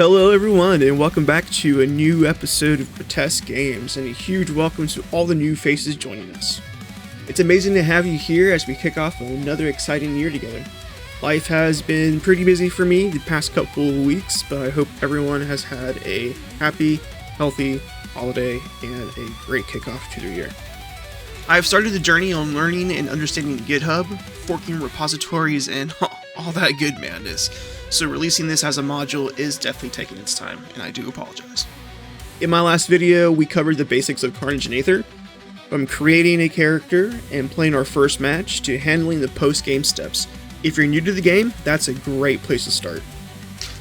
Hello everyone, and welcome back to a new episode of Protest Games, and a huge welcome to all the new faces joining us. It's amazing to have you here as we kick off another exciting year together. Life has been pretty busy for me the past couple of weeks, but I hope everyone has had a happy, healthy holiday and a great kickoff to their year. I've started the journey on learning and understanding GitHub, forking repositories, and all that good madness. So releasing this as a module is definitely taking its time, and I do apologize. In my last video, we covered the basics of Carnage Aether, from creating a character and playing our first match to handling the post-game steps. If you're new to the game, that's a great place to start.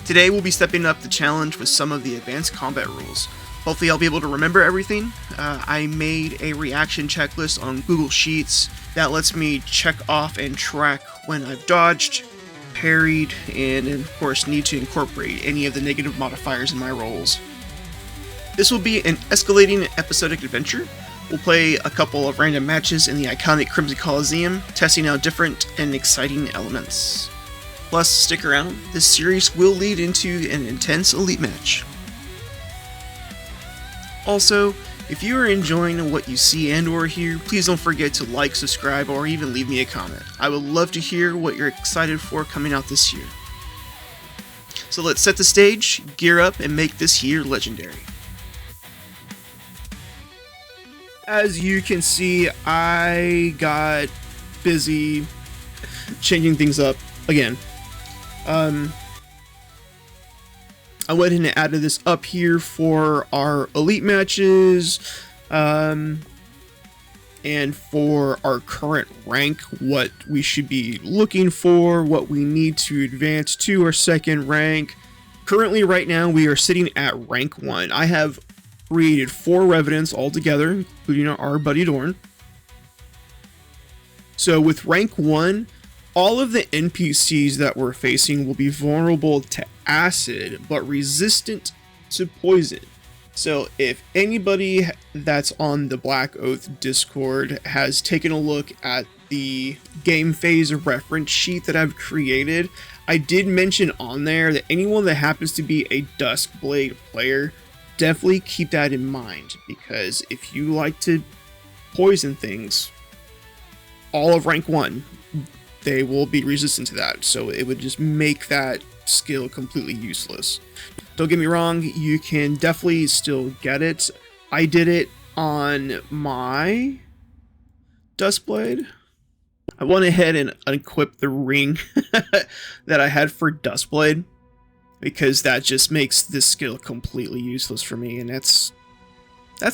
Today we'll be stepping up the challenge with some of the advanced combat rules. Hopefully I'll be able to remember everything. I made a reaction checklist on Google Sheets that lets me check off and track when I've dodged, parried, and of course need to incorporate any of the negative modifiers in my rolls. This will be an escalating episodic adventure. We'll play a couple of random matches in the iconic Crimson Coliseum, testing out different and exciting elements. Plus, stick around, this series will lead into an intense elite match. Also, if you are enjoying what you see and or hear, please don't forget to like, subscribe, or even leave me a comment. I would love to hear what you're excited for coming out this year. So let's set the stage, gear up, and make this year legendary. As you can see, I got busy changing things up again. I went ahead and added this up here for our elite matches, and for our current rank, what we should be looking for, what we need to advance to our second rank. Currently, right now, we are sitting at rank 1. I have created 4 Revenants altogether, including our buddy Dorn. So with rank 1, all of the NPCs that we're facing will be vulnerable to acid, but resistant to poison. So if anybody that's on the Blackoath Discord has taken a look at the game phase reference sheet that I've created, I did mention on there that anyone that happens to be a Duskblade player, definitely keep that in mind, because if you like to poison things, all of rank 1, they will be resistant to that, so it would just make that skill completely useless. Don't get me wrong, you can definitely still get it. I did it on my Duskblade. I went ahead and unequipped the ring that I had for Duskblade, because that just makes this skill completely useless for me, and that's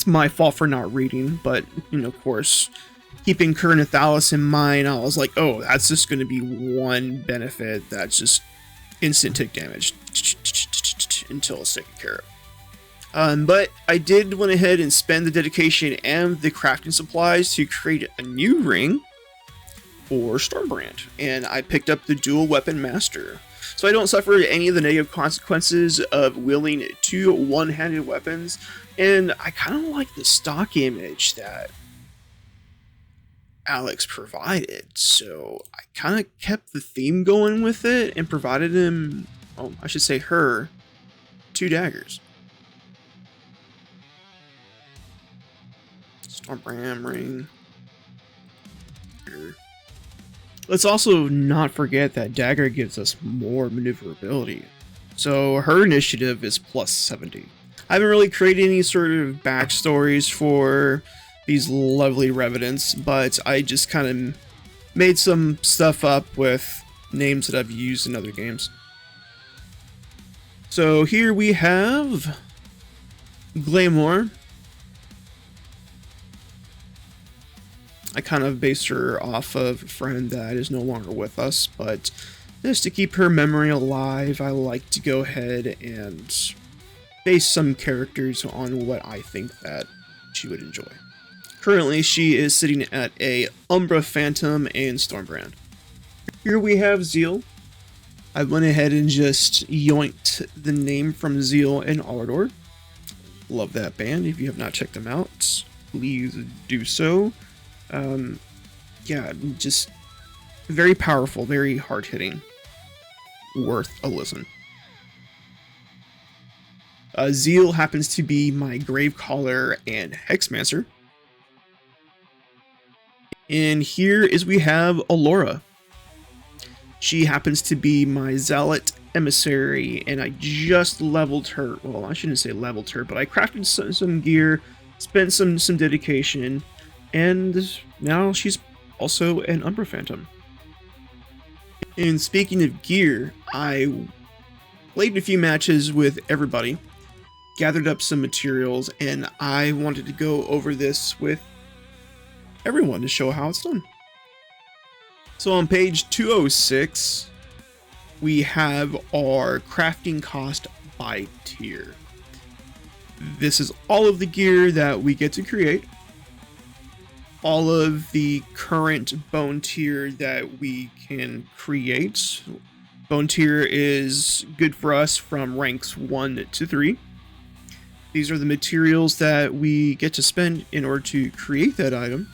my fault for not reading, but, you know, of course, keeping Ker Nethalas in mind, I was like, oh, that's just going to be one benefit that's just instant tick damage until it's taken care of. But I did went ahead and spend the dedication and the crafting supplies to create a new ring for Stormbrand, and I picked up the dual weapon master. So I don't suffer any of the negative consequences of wielding 2 one-handed weapons, and I kind of like the stock image that Alex provided, so I kind of kept the theme going with it and provided him, oh, I should say her, 2 daggers. Stormbrand ring. Here. Let's also not forget that dagger gives us more maneuverability, so her initiative is plus 70. I haven't really created any sort of backstories for these lovely Revenants, but I just kind of made some stuff up with names that I've used in other games. So here we have Glamour. I kind of based her off of a friend that is no longer with us, but just to keep her memory alive, I like to go ahead and base some characters on what I think that she would enjoy. Currently, she is sitting at a Umbra Phantom and Stormbrand. Here we have Zeal. I went ahead and just yoinked the name from Zeal and Alador. Love that band. If you have not checked them out, please do so. Yeah, just very powerful, very hard-hitting. Worth a listen. Zeal happens to be my Gravecaller and Hexmancer. And here is we have Allura. She happens to be my Zealot Emissary, and I just leveled her. Well, I shouldn't say leveled her, but I crafted some gear, spent some dedication, and now she's also an Umbra Phantom. And speaking of gear, I played a few matches with everybody, gathered up some materials, and I wanted to go over this with everyone to show how it's done. So on page 206, we have our crafting cost by tier. This is all of the gear that we get to create, all of the current bone tier that we can create. Bone tier is good for us from ranks 1 to 3. These are the materials that we get to spend in order to create that item.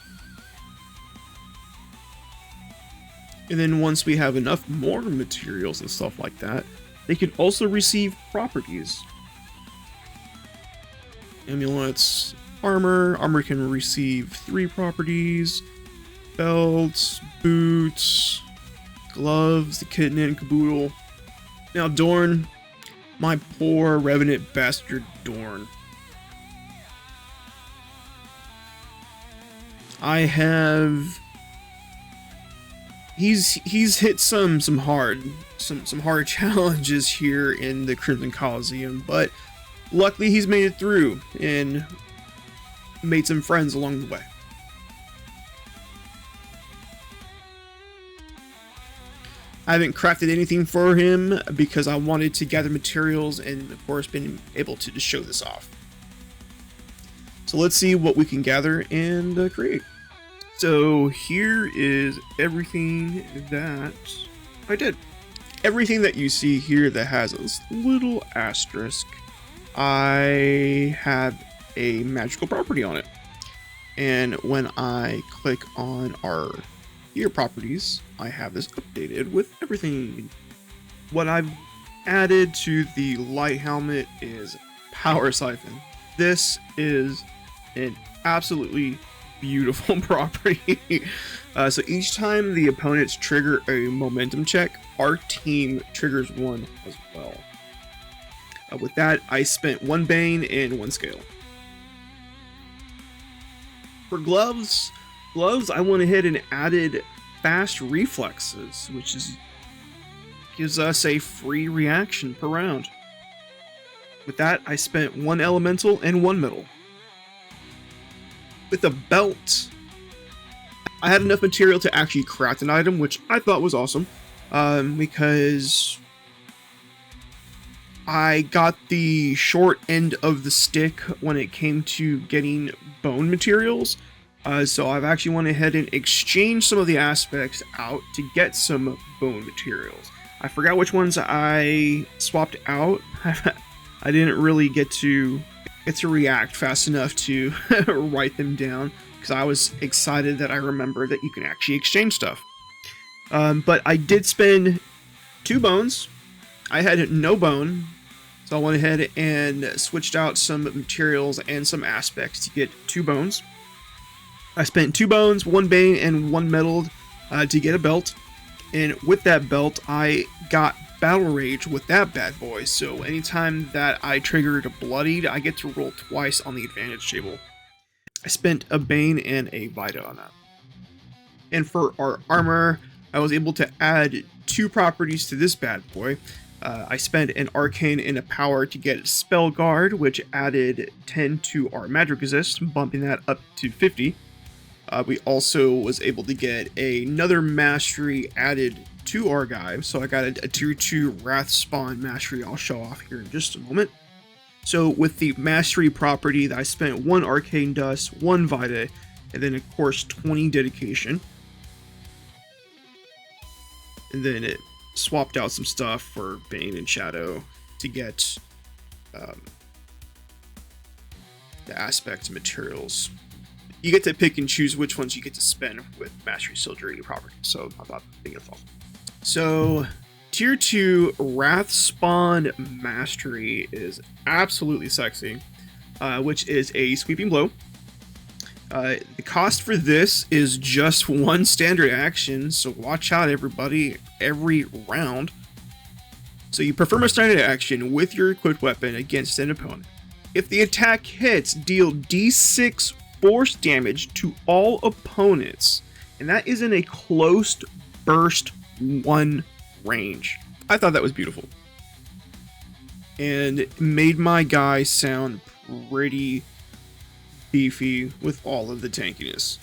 And then once we have enough more materials and stuff like that, they can also receive properties. Amulets, armor. Armor can receive 3 properties. Belts, boots, gloves, the kit and caboodle. Now Dorn, my poor Revenant bastard Dorn. He's hit some hard challenges here in the Crimson Coliseum, but luckily he's made it through and made some friends along the way. I haven't crafted anything for him because I wanted to gather materials and of course been able to just show this off. So let's see what we can gather and create. So here is everything that I did. Everything that you see here that has this little asterisk, I have a magical property on it. And when I click on our gear properties, I have this updated with everything. What I've added to the light helmet is Power Siphon. This is an absolutely beautiful property. So each time the opponents trigger a momentum check, our team triggers one as well. With that, I spent 1 Bane and 1 Scale. For gloves, I went ahead and added fast reflexes, which gives us a free reaction per round. With that, I spent 1 elemental and 1 metal. With a belt, I had enough material to actually craft an item, which I thought was awesome, because I got the short end of the stick when it came to getting bone materials. So I've actually went ahead and exchanged some of the aspects out to get some bone materials. I forgot which ones I swapped out. I didn't really get to react fast enough to write them down because I was excited that I remembered that you can actually exchange stuff. But I did spend 2 bones. I had no bone, so I went ahead and switched out some materials and some aspects to get 2 bones. I spent 2 bones, 1 bane, and 1 metal to get a belt. And with that belt, I got Battle Rage with that bad boy. So anytime that I triggered a Bloodied, I get to roll twice on the advantage table. I spent a Bane and a Vita on that. And for our armor, I was able to add 2 properties to this bad boy. I spent an Arcane and a Power to get Spell Guard, which added 10 to our Magic Resist, bumping that up to 50. We also was able to get another Mastery added to our guy, so I got a tier 2 Wrath Spawn Mastery I'll show off here in just a moment. So with the Mastery property, I spent 1 Arcane Dust, 1 Vita, and then of course 20 Dedication. And then it swapped out some stuff for Bane and Shadow to get the aspect materials. You get to pick and choose which ones you get to spend with Mastery Surgery property, so I thought it was awesome. So, tier 2 Wrathspawn Mastery is absolutely sexy, which is a sweeping blow. The cost for this is just 1 standard action, so watch out everybody, every round. So you perform a standard action with your equipped weapon against an opponent. If the attack hits, deal d6 force damage to all opponents, and that is in a closed burst 1 range. I thought that was beautiful. And it made my guy sound pretty beefy with all of the tankiness.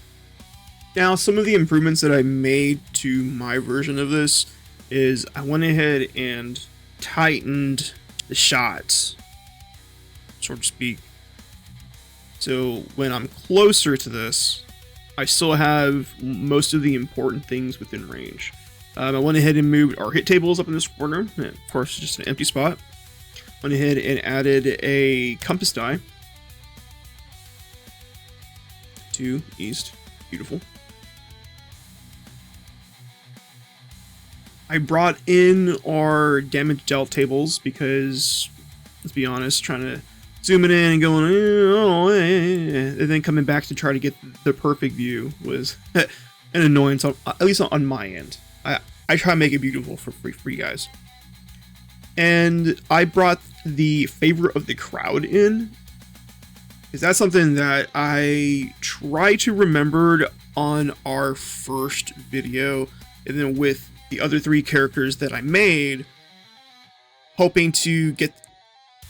Now, some of the improvements that I made to my version of this is I went ahead and tightened the shots, so to speak. So when I'm closer to this, I still have most of the important things within range. I went ahead and moved our hit tables up in this corner, and of course just an empty spot. Went ahead and added a compass die to east. Beautiful. I brought in our damage dealt tables because, let's be honest, trying to zoom it in and going, and then coming back to try to get the perfect view was an annoyance, at least on my end. I try to make it beautiful for you guys. And I brought the favorite of the crowd in, because that's something that I try to remember on our first video, and then with the other 3 characters that I made, hoping to get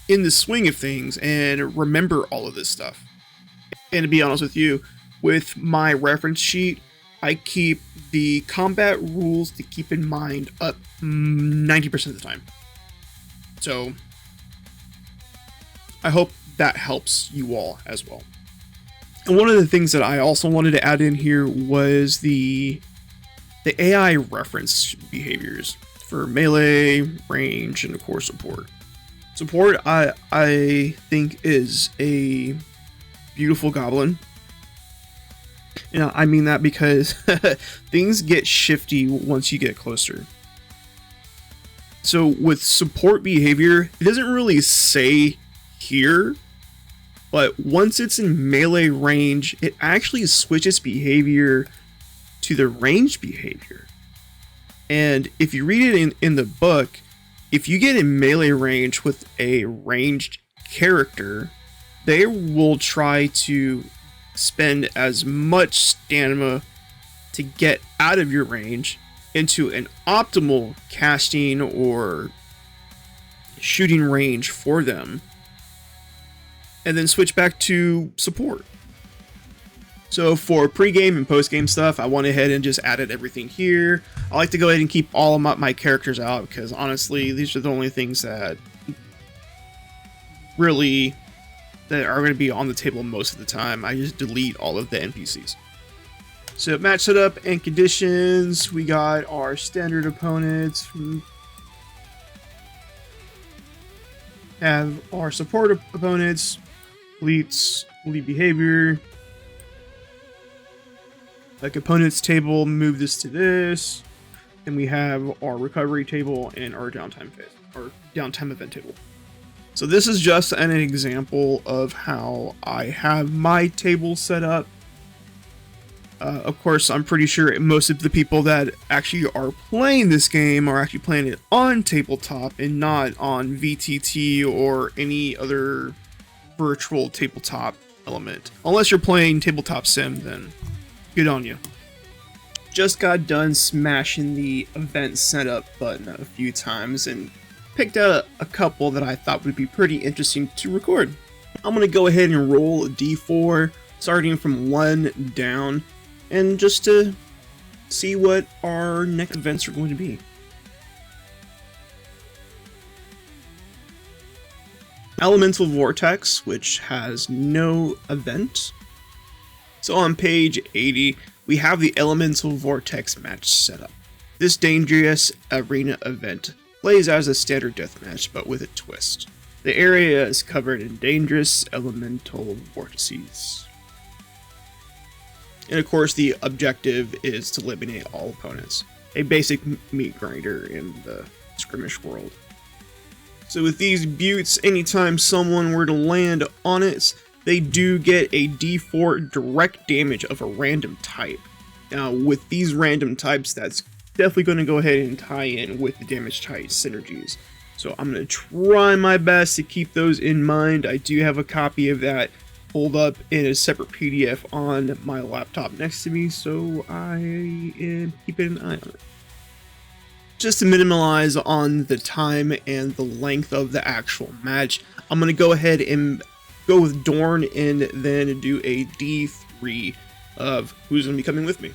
in the swing of things and remember all of this stuff. And to be honest with you, with my reference sheet, I keep the combat rules to keep in mind up 90% of the time. So I hope that helps you all as well. And one of the things that I also wanted to add in here was the AI reference behaviors for melee, range, and of course support. Support, I think, is a beautiful goblin. You know, I mean that because things get shifty once you get closer. So with support behavior, it doesn't really say here, but once it's in melee range, it actually switches behavior to the ranged behavior. And if you read it in the book, if you get in melee range with a ranged character, they will try to spend as much stamina to get out of your range into an optimal casting or shooting range for them, and then switch back to support. So for pre-game and post-game stuff, I went ahead and just added everything here. I like to go ahead and keep all of my characters out because honestly, these are the only things that really that are going to be on the table most of the time. I just delete all of the NPCs. So match setup and conditions, we got our standard opponents. Have our support opponents, elites, elite behavior. Like opponents table, move this to this. Then we have our recovery table and our downtime phase, or downtime event table. So this is just an example of how I have my table set up. Of course, I'm pretty sure most of the people that actually are playing this game are actually playing it on tabletop and not on VTT or any other virtual tabletop element. Unless you're playing tabletop sim, then good on you. Just got done smashing the event setup button a few times and picked out a couple that I thought would be pretty interesting to record. I'm going to go ahead and roll a d4, starting from 1 down, and just to see what our next events are going to be. Elemental Vortex, which has no event. So on page 80, we have the Elemental Vortex match setup. This dangerous arena event plays as a standard deathmatch, but with a twist. The area is covered in dangerous elemental vortices. And of course, the objective is to eliminate all opponents. A basic meat grinder in the skirmish world. So with these buttes, anytime someone were to land on it, they do get a D4 direct damage of a random type. Now with these random types, that's definitely going to go ahead and tie in with the damage type synergies. So I'm going to try my best to keep those in mind. I do have a copy of that pulled up in a separate PDF on my laptop next to me, so I am keeping an eye on it. Just to minimize on the time and the length of the actual match, I'm going to go ahead and go with Dorn and then do a D3 of who's going to be coming with me.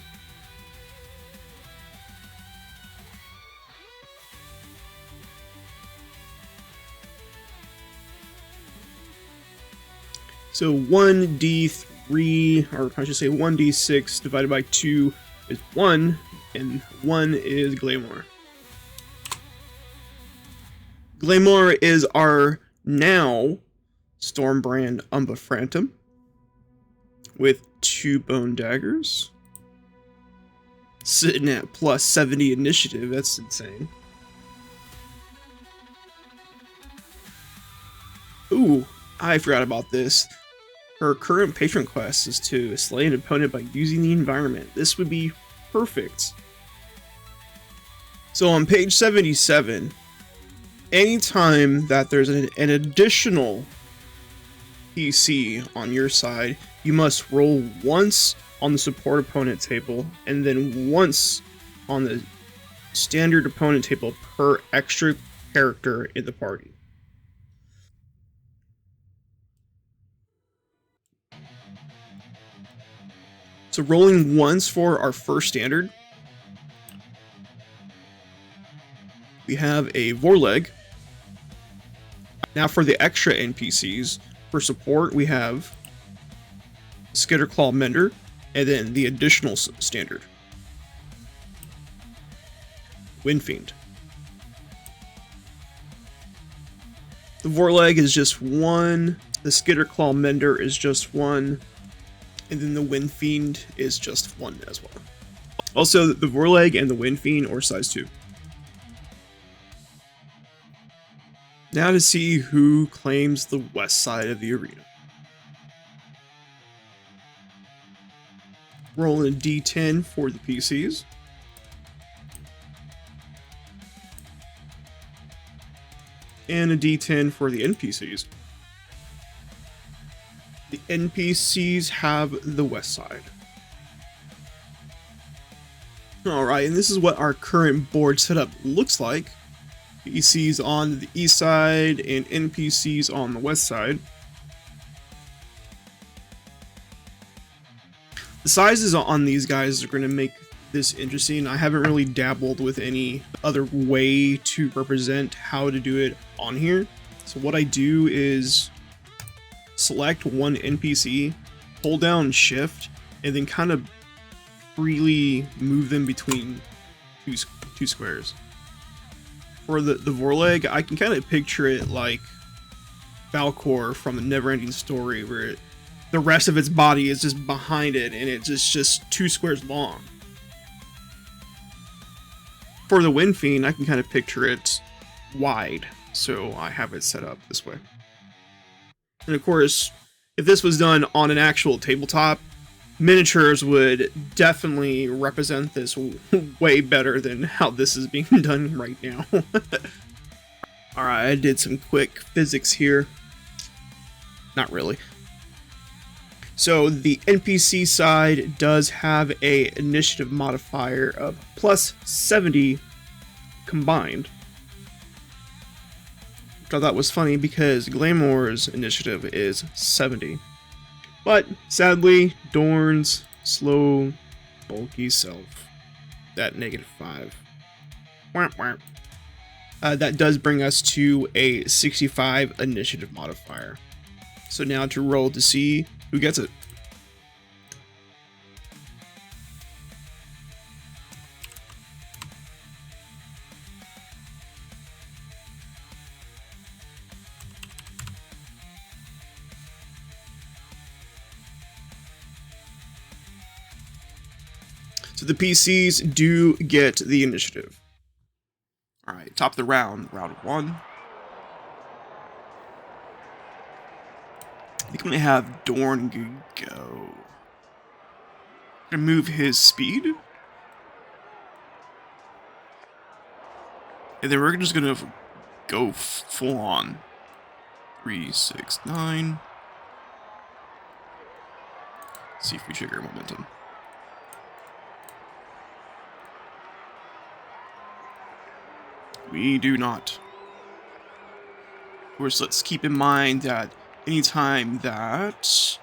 So 1d3, or I should say 1d6 divided by 2 is 1, and 1 is Glamour. Glamour is our now Stormbrand Umbra with 2 bone daggers. Sitting at plus 70 initiative, that's insane. Ooh, I forgot about this. Her current patron quest is to slay an opponent by using the environment. This would be perfect. So on page 77, anytime that there's an additional PC on your side, you must roll once on the support opponent table and then once on the standard opponent table per extra character in the party. So rolling once for our first standard, we have a Vorleg. Now for the extra NPCs, for support we have Skitterclaw Mender, and then the additional standard, Windfiend. The Vorleg is just 1, the Skitterclaw Mender is just 1, and then the Windfiend is just 1 as well. Also, the Vorleg and the Windfiend are size 2. Now to see who claims the west side of the arena. Rolling a D10 for the PCs. And a D10 for the NPCs. The NPCs have the west side. Alright, and this is what our current board setup looks like. PCs on the east side and NPCs on the west side. The sizes on these guys are going to make this interesting. I haven't really dabbled with any other way to represent how to do it on here. So what I do is select one NPC, hold down shift, and then kind of freely move them between two squares. For the Vorleg, I can kind of picture it like Valkor from the Neverending Story, where the rest of its body is just behind it and it's just 2 squares long. For the Windfiend, I can kind of picture it wide, so I have it set up this way. And of course, if this was done on an actual tabletop, miniatures would definitely represent this way better than how this is being done right now. Alright, I did some quick physics here. Not really. So the NPC side does have a initiative modifier of plus 70 combined. Which I thought was funny because Glamour's initiative is 70. But sadly, Dorn's slow, bulky self, that -5. That does bring us to a 65 initiative modifier. So now to roll to see who gets it. So the PCs do get the initiative. Alright, top of the round, round 1. I think I'm gonna have Dorn go. Gonna move his speed. And then we're just gonna go full on. 3, 6, 9. See if we trigger momentum. We do not. Of course, let's keep in mind that anytime that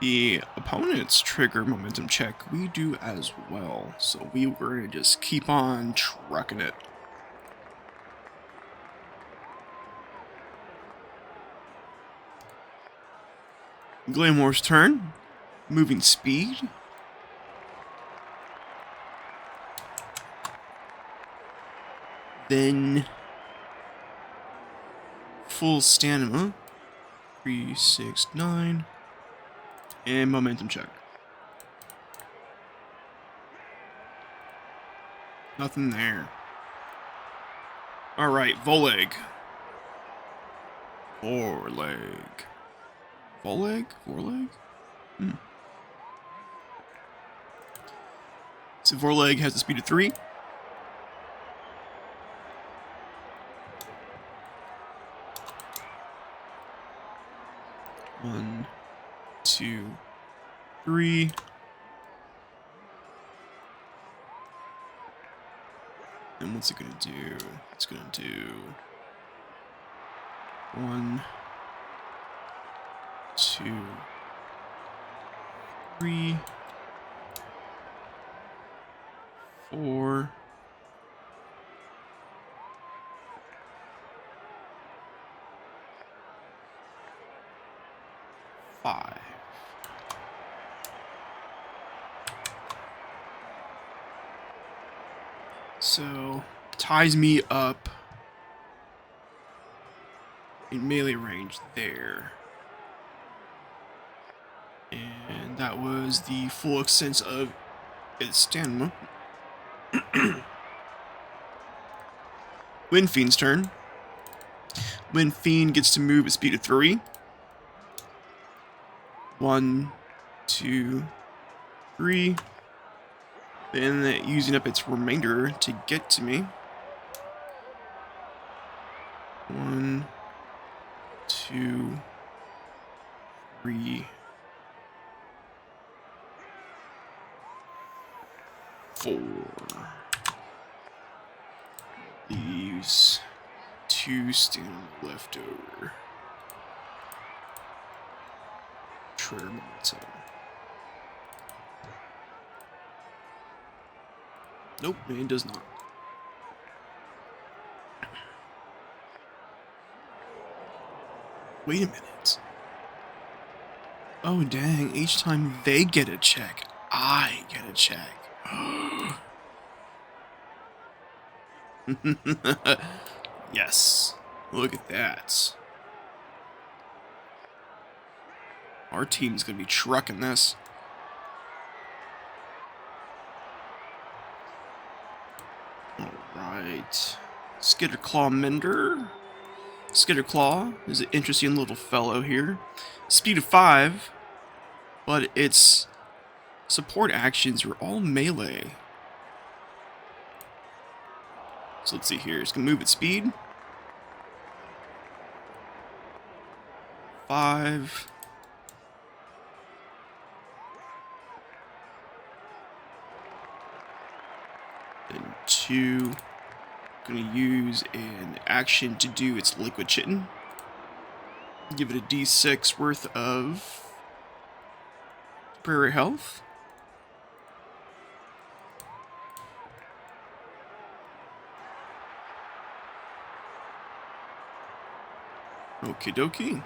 the opponents trigger momentum check, we do as well. So we're gonna just keep on trucking it. Glaymore's turn. Moving speed. Then full stamina. 3, 6, 9. And momentum check. Nothing there. Alright, Voleg. Foreleg. Voleg? Foreleg? So Vorleg has the speed of 3. One, 2, 3. And what's it gonna do? It's gonna do 1, 2, 3, 4, 5. So, ties me up in melee range there. And that was the full extent of its stamina. Windfiend's turn. Windfiend gets to move at speed of 3. 1, 2, 3. Then using up its remainder to get to me. 1, 2, 3, 4. Leaves 2 stamina left over. Trigger momentum. Nope, it does not. Wait a minute. Oh dang, each time they get a check, I get a check. Yes, look at that. Our team's gonna be trucking this. Alright. Skitterclaw Mender. Skitterclaw is an interesting little fellow here. Speed of 5, but its support actions are all melee. So let's see here. It's gonna move at speed. 5. And 2. Gonna use an action to do its liquid chitin. Give it a D6 worth of temporary health. Okie dokie.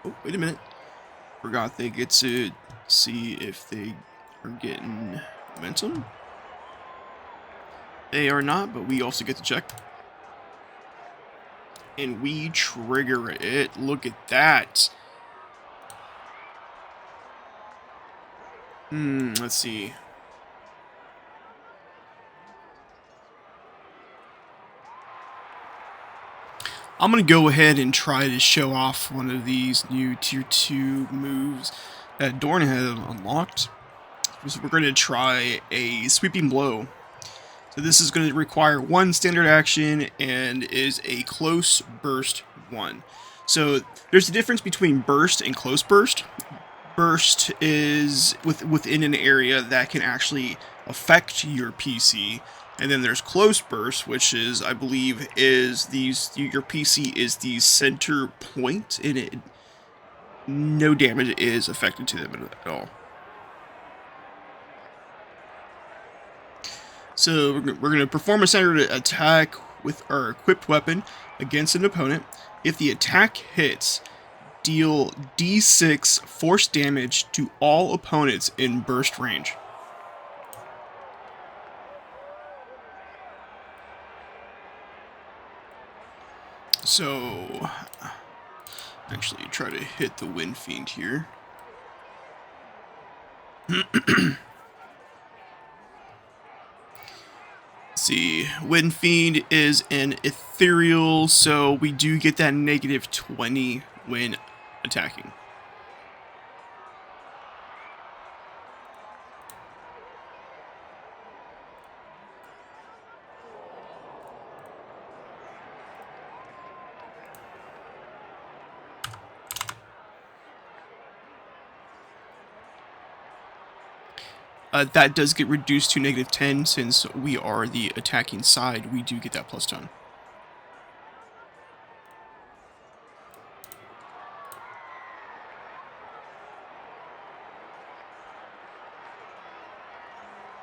Oh, wait a minute. Forgot they get to see if they are getting momentum. They are not, but we also get to check. And we trigger it. Look at that. Let's see. I'm going to go ahead and try to show off one of these new tier 2 moves that Dorn had unlocked. So we're going to try a sweeping blow. So this is going to require one standard action and is a close burst 1. So there's a difference between burst and close burst. Burst is within an area that can actually affect your PC. And then there's close burst, which is, I believe, is your PC is the center point, and it no damage is affected to them at all. So we're going to perform a standard attack with our equipped weapon against an opponent. If the attack hits, deal D6 force damage to all opponents in burst range. So, actually try to hit the Wind Fiend here. See, Wind Fiend is an ethereal, so we do get that -20 when attacking. That does get reduced to -10 since we are the attacking side. We do get that +10.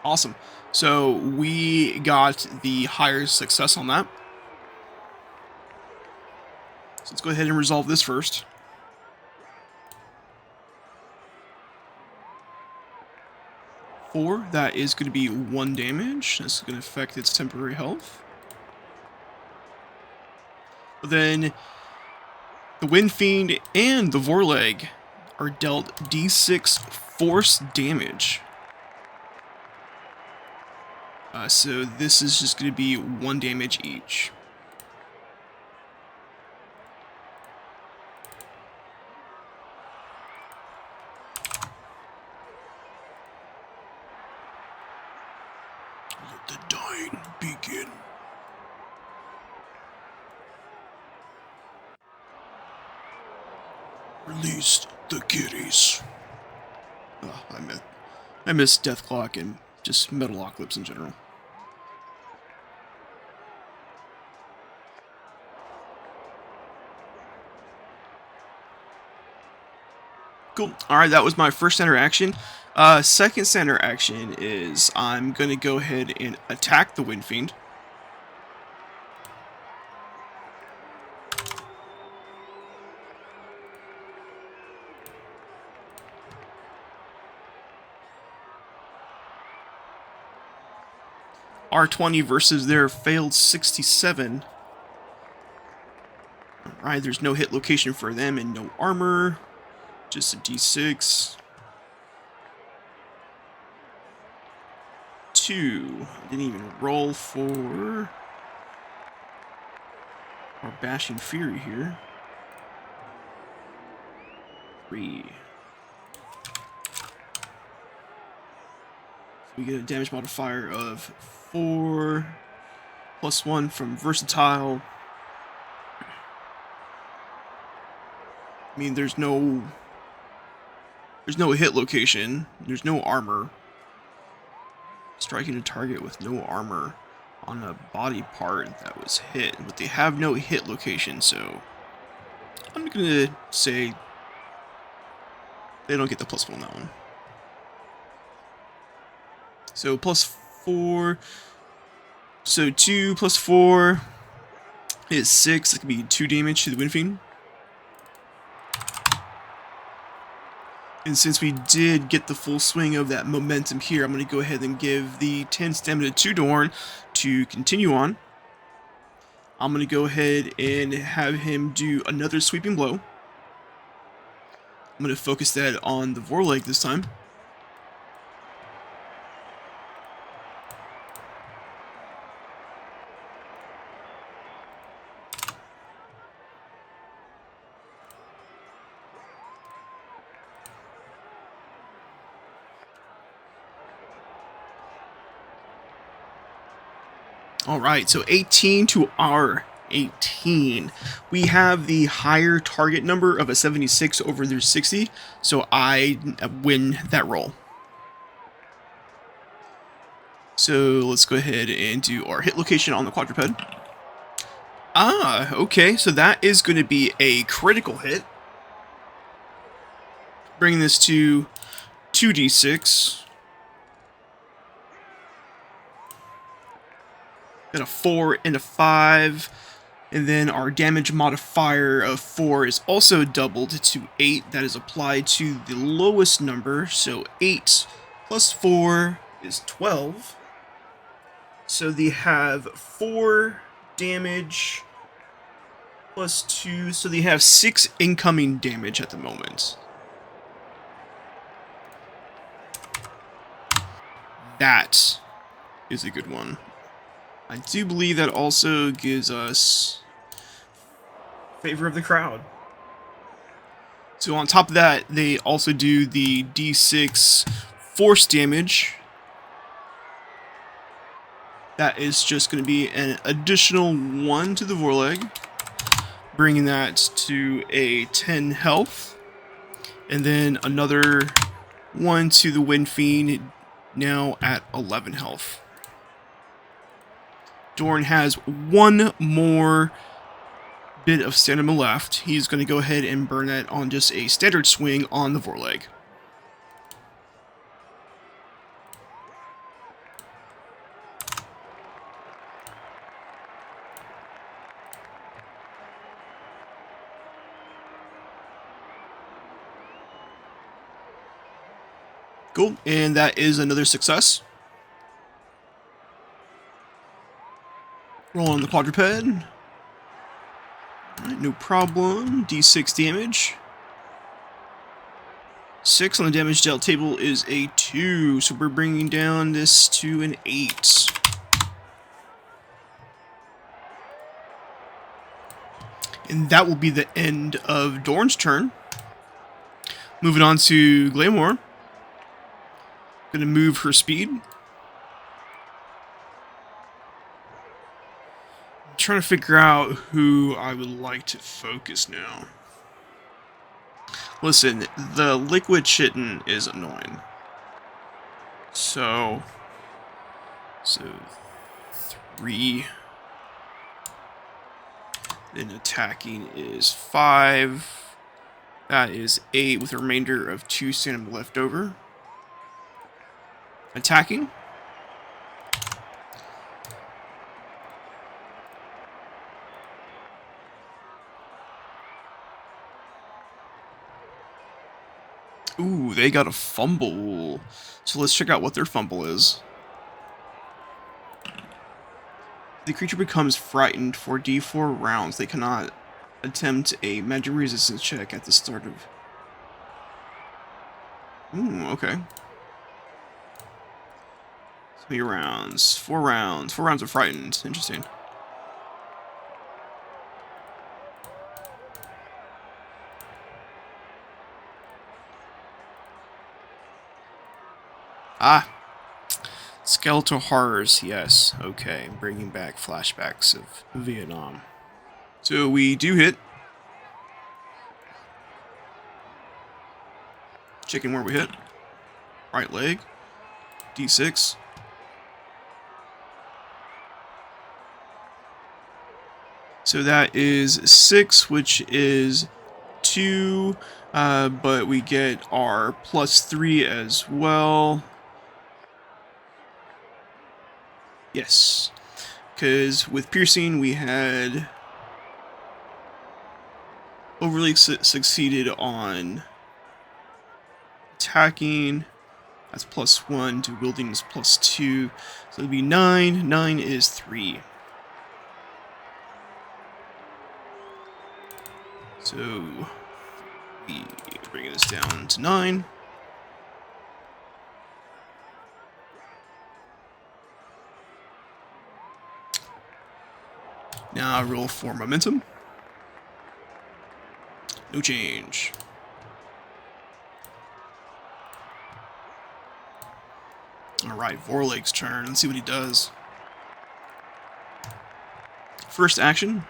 Awesome. So we got the higher success on that. So let's go ahead and resolve this first. That is going to be 1 damage. That's going to affect its temporary health. But then the Wind Fiend and the Vorleg are dealt D6 force damage. So this is just going to be 1 damage each. Let the dying begin. Release the kitties. Oh, I miss Deathclock and just Metalocalypse in general. Cool. Alright, that was my first center action. Second center action is I'm going to go ahead and attack the Wind Fiend. R20 versus their failed 67. Alright, there's no hit location for them and no armor. Just a D6. 2. Didn't even roll for our Bashing Fury here. 3. So we get a damage modifier of 4. +1 from Versatile. I mean, there's no hit location. There's no armor. Striking a target with no armor on a body part that was hit. But they have no hit location, so I'm gonna say they don't get the +1 on that one. So +4. So 2 + 4 is 6. That could be 2 damage to the Wind Fiend. And since we did get the full swing of that momentum here, I'm going to go ahead and give the 10 stamina to Dorn to continue on. I'm going to go ahead and have him do another sweeping blow. I'm going to focus that on the Vorleg this time. All right, so 18 to our 18. We have the higher target number of a 76 over their 60, so I win that roll. So let's go ahead and do our hit location on the quadruped. Ah, okay, so that is going to be a critical hit. Bringing this to 2d6. Got a 4 and a 5. And then our damage modifier of 4 is also doubled to 8. That is applied to the lowest number. So 8 plus 4 is 12. So they have 4 damage plus 2. So they have 6 incoming damage at the moment. That is a good one. I do believe that also gives us favor of the crowd. So on top of that, they also do the d6 force damage. That is just going to be an additional 1 to the Vorleg, bringing that to a 10 health. And then another 1 to the Wind Fiend, now at 11 health. Dorn has 1 more bit of stamina left. He's going to go ahead and burn that on just a standard swing on the Vorleg. Cool, and that is another success. Roll on the quadruped. Alright, no problem. D6 damage. 6 on the damage dealt table is a 2, so we're bringing down this to an 8. And that will be the end of Dorn's turn. Moving on to Glamour. Gonna move her speed. I'm trying to figure out who I would like to focus now. Listen, the liquid chitin is annoying. So 3. Then attacking is 5. That is 8 with a remainder of 2 stamina left over. Attacking. Ooh, they got a fumble. So let's check out what their fumble is. The creature becomes frightened for d4 rounds. They cannot attempt a magic resistance check at the start of... Ooh, okay. 3 rounds. 4 rounds. 4 rounds of frightened. Interesting. Ah! Skeletal horrors, yes. Okay, bringing back flashbacks of Vietnam. So we do hit. Checking where we hit. Right leg. D6. So that is 6, which is 2, but we get our +3 as well. Yes, because with piercing we had overly succeeded on attacking. That's +1 to wielding is +2, so it'd be 9. 9 is 3. So we bring this down to 9. Now I roll for momentum. No change. Alright, Vorleg's turn. Let's see what he does. First action,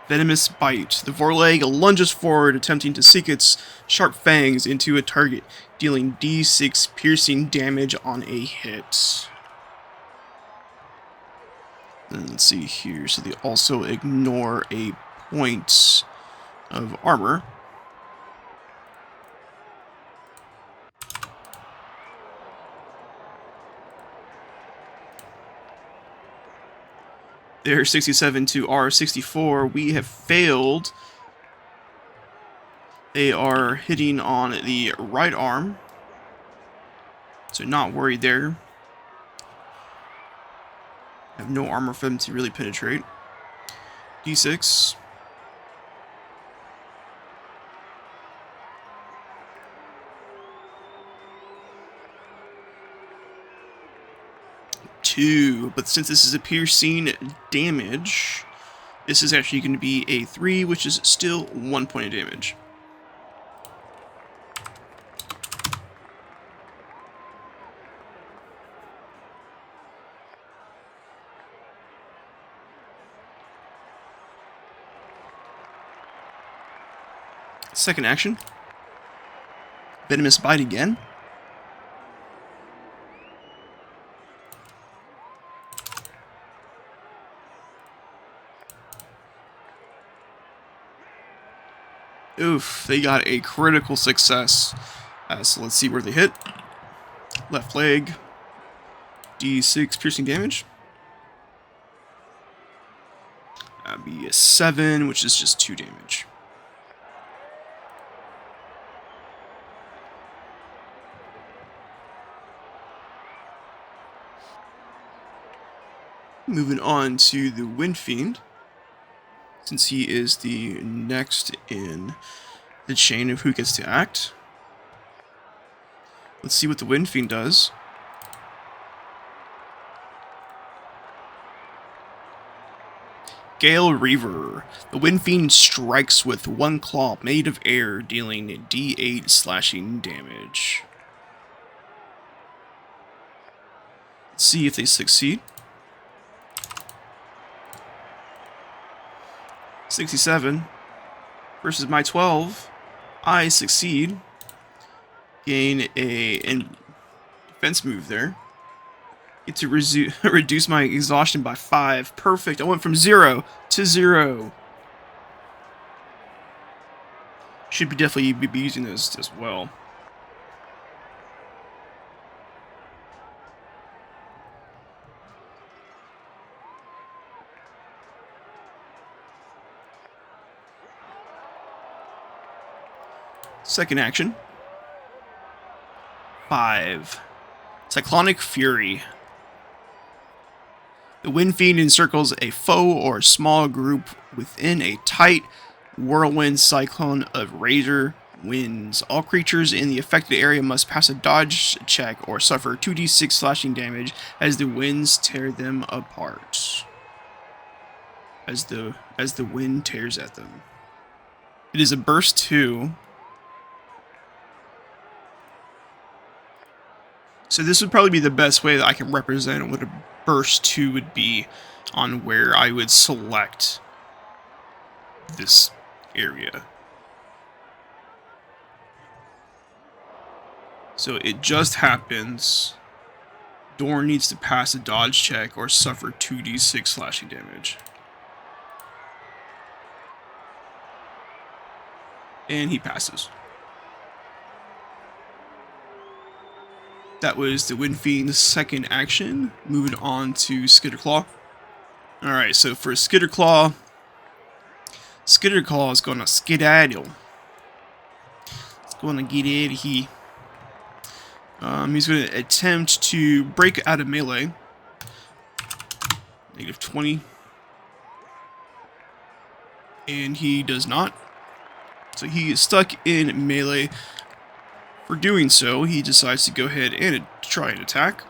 Venomous Bite. The Vorlag lunges forward, attempting to sink its sharp fangs into a target, dealing D6 piercing damage on a hit. And let's see here, so they also ignore a point of armor. They're 67 to our 64. We have failed. They are hitting on the right arm, so not worried there. Have no armor for them to really penetrate. D6. But since this is a piercing damage, this is actually going to be a 3, which is still 1 point of damage. Second action, Venomous Bite again. Oof, they got a critical success. So let's see where they hit. Left leg. D6 piercing damage. That'd be a 7, which is just 2 damage. Moving on to the Wind Fiend, since he is the next in the chain of who gets to act. Let's see what the Wind Fiend does. Gale Reaver. The Wind Fiend strikes with one claw made of air, dealing D8 slashing damage. Let's see if they succeed. 67 versus my 12. I succeed. Gain a defense move there. Get to reduce my exhaustion by 5. Perfect. I went from 0 to 0. Should be definitely be using this as well. Second action. 5. Cyclonic Fury. The Wind Fiend encircles a foe or small group within a tight whirlwind cyclone of razor winds. All creatures in the affected area must pass a dodge check or suffer 2d6 slashing damage as the winds tear them apart. As the wind tears at them. It is a burst 2. So this would probably be the best way that I can represent what a burst 2 would be on where I would select this area. So it just happens Dorn needs to pass a dodge check or suffer 2d6 slashing damage. And he passes. That was the Wind Fiend's second action. Moving on to Skitterclaw. Alright, so for Skitterclaw is gonna skedaddle. It's gonna get out of here. He's gonna attempt to break out of melee. -20. And he does not. So he is stuck in melee. For doing so, he decides to go ahead and try and attack.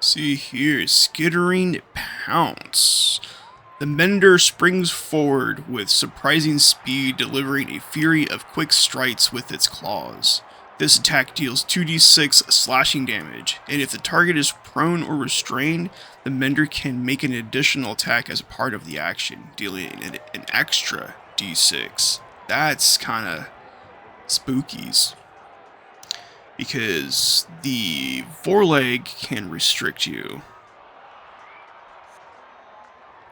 See here, Skittering Pounce. The Mender springs forward with surprising speed, delivering a fury of quick strikes with its claws. This attack deals 2d6 slashing damage, and if the target is prone or restrained, the Mender can make an additional attack as a part of the action, dealing an extra d6. That's kind of spookies, because the foreleg can restrict you.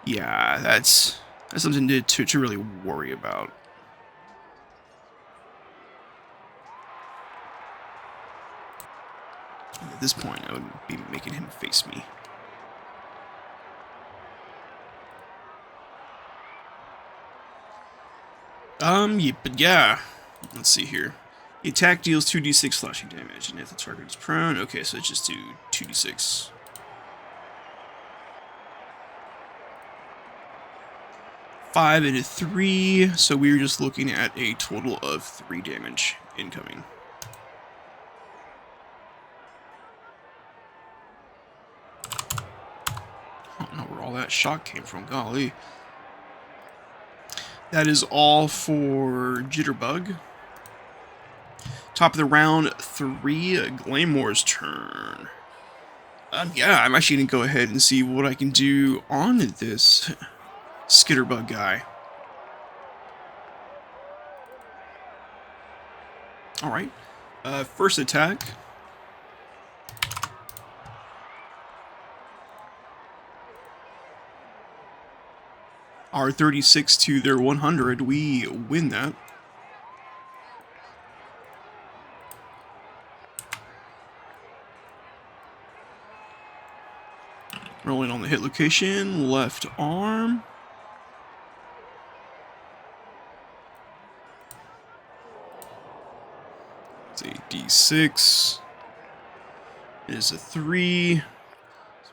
Yeah, that's something to really worry about. At this point, I would be making him face me. But yeah. Let's see here. The attack deals 2d6 slashing damage, and if the target is prone, okay, so it's just do 2d6. Five and a 3, so we're just looking at a total of 3 damage incoming. I don't know where all that shock came from, golly. That is all for Jitterbug. Top of the round, 3, Glaymore's turn. Yeah, I'm actually going to go ahead and see what I can do on this Skitterbug guy. Alright, first attack. Our 36 to their 100, we win that. Rolling on the hit location, left arm. It's a d6. It is a 3. So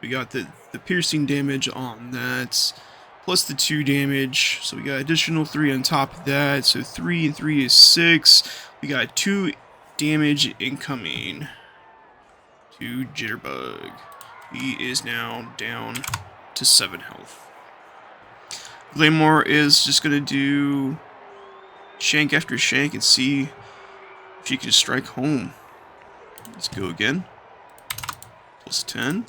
we got the piercing damage on that. Plus the 2 damage, so we got additional 3 on top of that, so 3 and 3 is 6. We got 2 damage incoming to Jitterbug. He is now down to 7 health. Glaymore is just going to do shank after shank and see if she can strike home. Let's go again. Plus 10.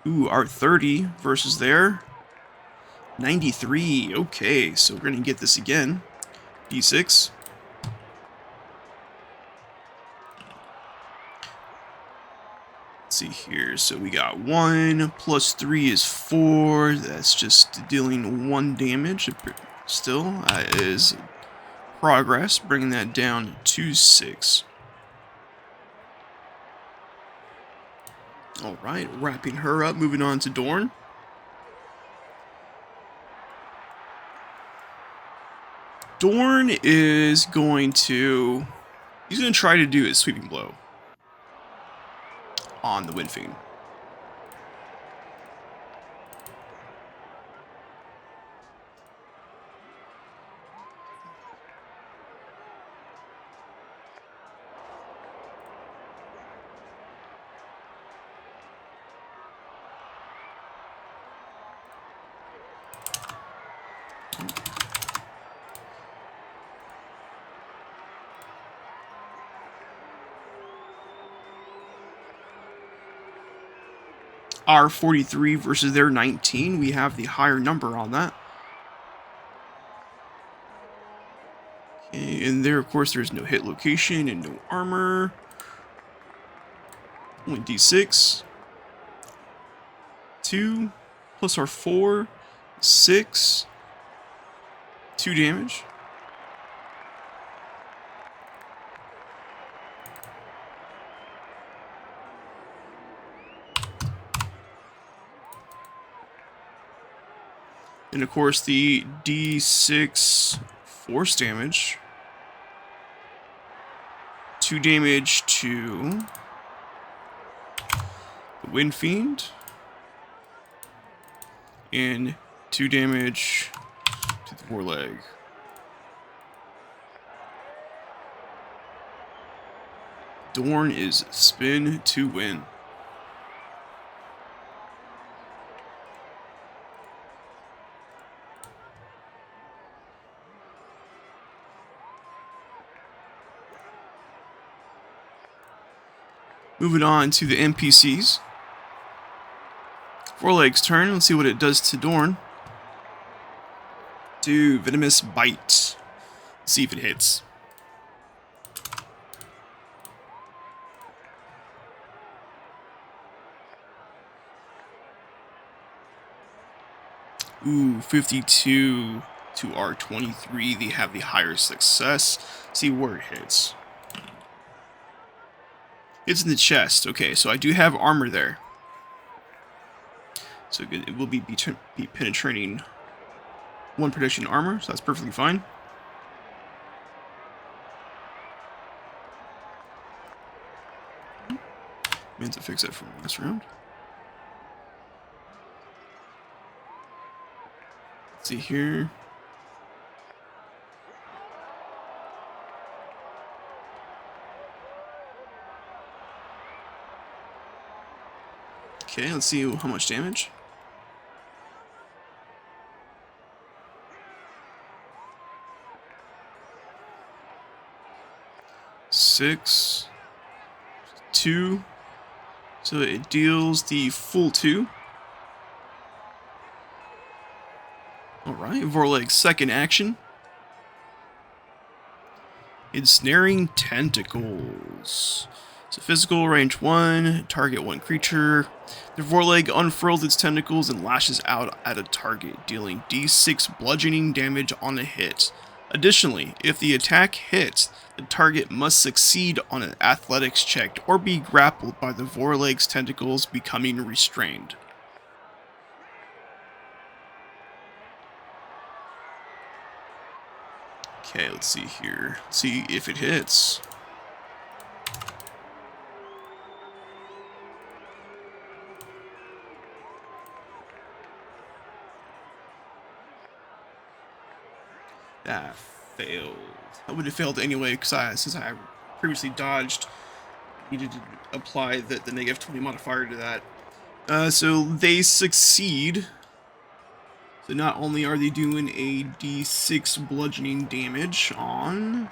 Ooh, our 30 versus their 93. Okay, so we're going to get this again. D6. Let's see here. So we got 1 plus 3 is 4. That's just dealing 1 damage. Still, that is progress, bringing that down to 6. Alright, wrapping her up, moving on to Dorn. Dorn is going to... he's going to try to do his sweeping blow on the Wind Fiend. Our 43 versus their 19. We have the higher number on that. Okay, and there, of course, there's no hit location and no armor. Only D6. 2 plus our 4. 6. 2 damage. And of course the D6 force damage. 2 damage to the Wind Fiend. And 2 damage to the Foreleg. Dorn is spin to win. Moving on to the NPCs. Fourleg's turn. Let's see what it does to Dorn. Do Venomous Bite. Let's see if it hits. Ooh, 52 to R23. They have the higher success. See where it hits. It's in the chest. Okay, so I do have armor there. So it will be penetrating 1 protection armor, so that's perfectly fine. Meant to fix that from last round. Let's see here. Okay, let's see how much damage. Six, 2. So it deals the full 2. Alright, Vorleg's second action. Ensnaring Tentacles. So physical, range 1, target 1 creature. The Vorleg unfurls its tentacles and lashes out at a target, dealing d6 bludgeoning damage on a hit. Additionally, if the attack hits, the target must succeed on an athletics check or be grappled by the Vorleg's tentacles, becoming restrained. Okay, let's see here. Let's see if it hits. That failed. I would have failed anyway, because since I previously dodged, needed to apply the negative 20 modifier to that. So they succeed. So not only are they doing a d6 bludgeoning damage on...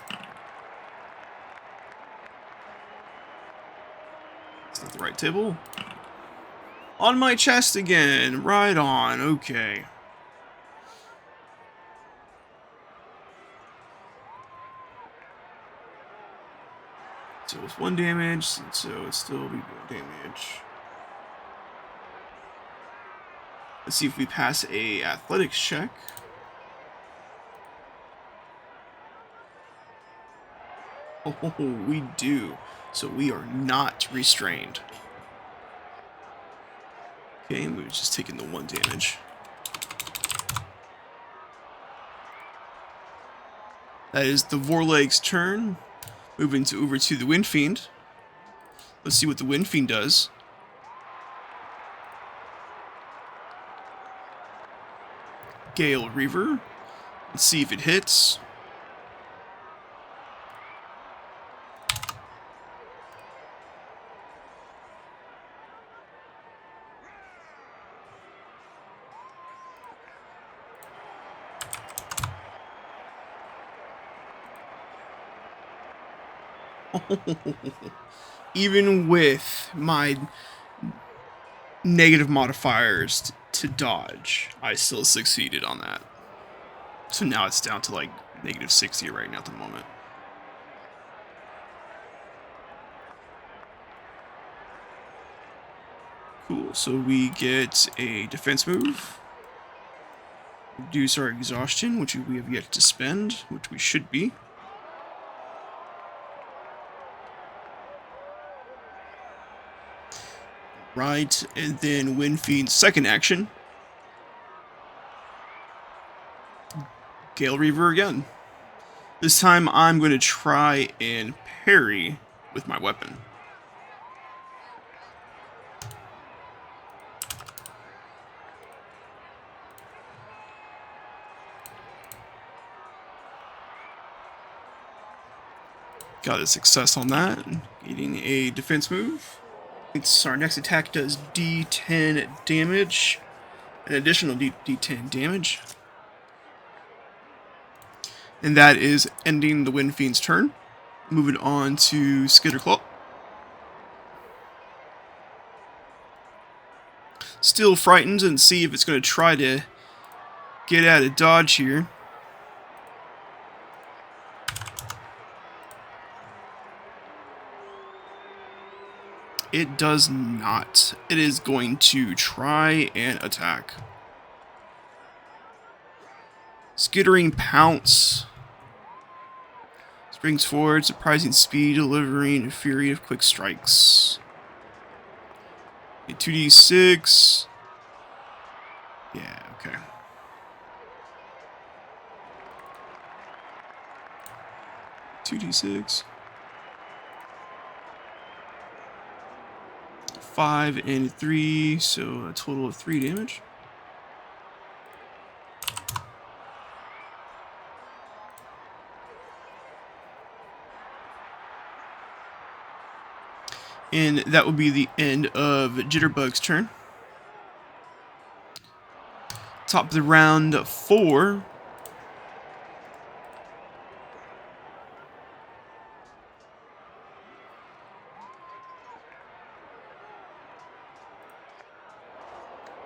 That's not the right table. On my chest again. Right on. Okay. So it's 1 damage, so it's still be 1 damage. Let's see if we pass a athletics check. Oh, we do. So we are not restrained. Okay, we're just taking the 1 damage. That is the Vorleg's turn. Moving over to the Wind Fiend. Let's see what the Wind Fiend does. Gale Reaver. Let's see if it hits. Even with my negative modifiers to dodge, I still succeeded on that. So now it's down to like negative 60 right now at the moment. Cool, so we get a defense move. Reduce our exhaustion, which we have yet to spend, which we should be. Right, and then Wind Fiend's second action. Gale Reaver again. This time I'm going to try and parry with my weapon. Got a success on that. Getting a defense move. Our next attack does D10 damage. An additional D10 damage. And that is ending the Wind Fiend's turn. Moving on to Skitterclaw. still frightened and see if it's going to try to get out of dodge here. It does not. It is going to try and attack. Skittering Pounce. Springs forward, surprising speed, delivering a fury of quick strikes. A 2d6. Yeah, okay. Two d6. 5 and 3, so a total of 3 damage. And that will be the end of Jitterbug's turn. Top of the round 4.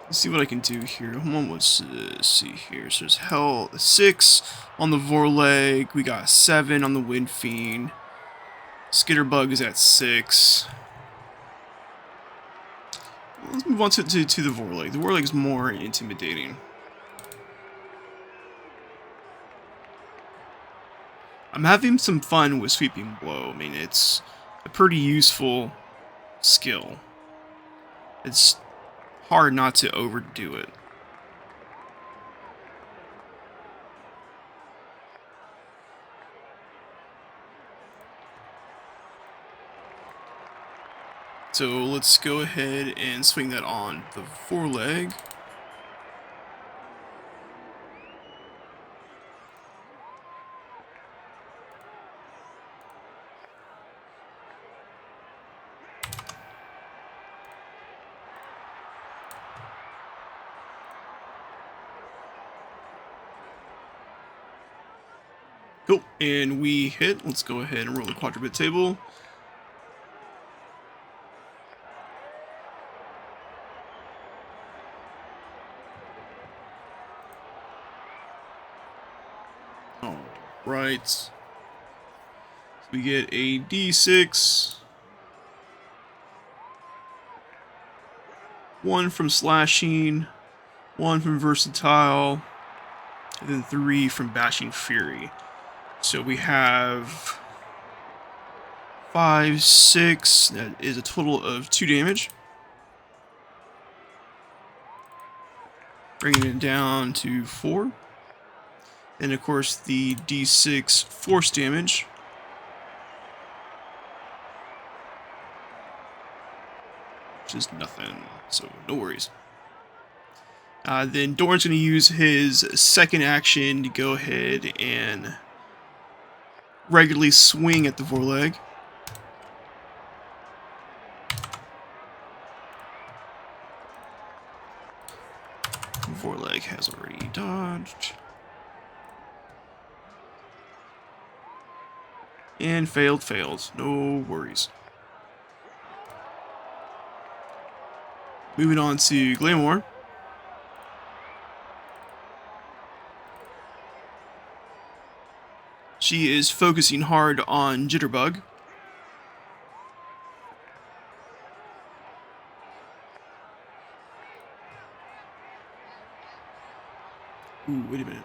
Let's see what I can do here. Let's see here. So there's Hell 6 on the Vorleg. We got 7 on the Wind Fiend. Skitterbug is at 6. Let's move on to the Vorleg. The Vorleg is more intimidating. I'm having some fun with Sweeping Blow. I mean, it's a pretty useful skill. It's hard not to overdo it. So let's go ahead and swing that on the foreleg. Cool, and we hit. Let's go ahead and roll the quadruped table. Right. So we get a d6. 1 from slashing, 1 from versatile, and then 3 from bashing fury. So we have 5, 6. That is a total of 2 damage. Bringing it down to 4. And of course the d6 force damage. Which is nothing, so no worries. Then Dorn's going to use his second action to go ahead and regularly swing at the Vorleg. Vorleg has already dodged. And failed. No worries. Moving on to Glamour. She is focusing hard on Jitterbug. Ooh, wait a minute.